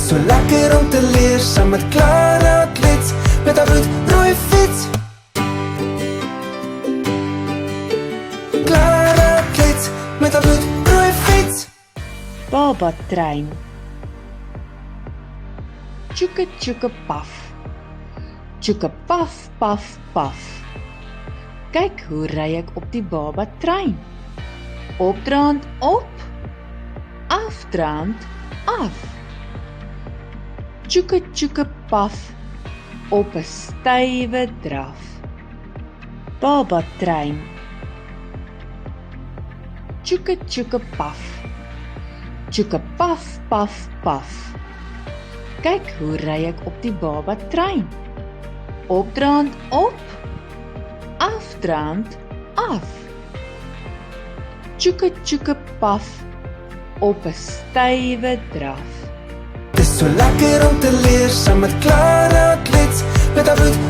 Dis so lekker om te leer saam met Clara Klets met haar bloedrooi fiets. Clara Klets met haar bloedrooi fiets. Baba trein. Tjoeke tjoeke paf. Tjoeke paf paf paf. Kyk hoe ry ek op die baba trein. Opdraand op, afdraand af. Tjoeke tjoeke paf, op 'n stywe draf. Baba trein. Tjoeke tjoeke paf. Tjoeke paf paf paf. Kyk hoe ry ek op die baba trein. Opdraand op, afdraand af. Tjoeke tjoeke paf, op 'n stywe draf. Dis so lekker om te leer saam met Clara Klets met haar bloed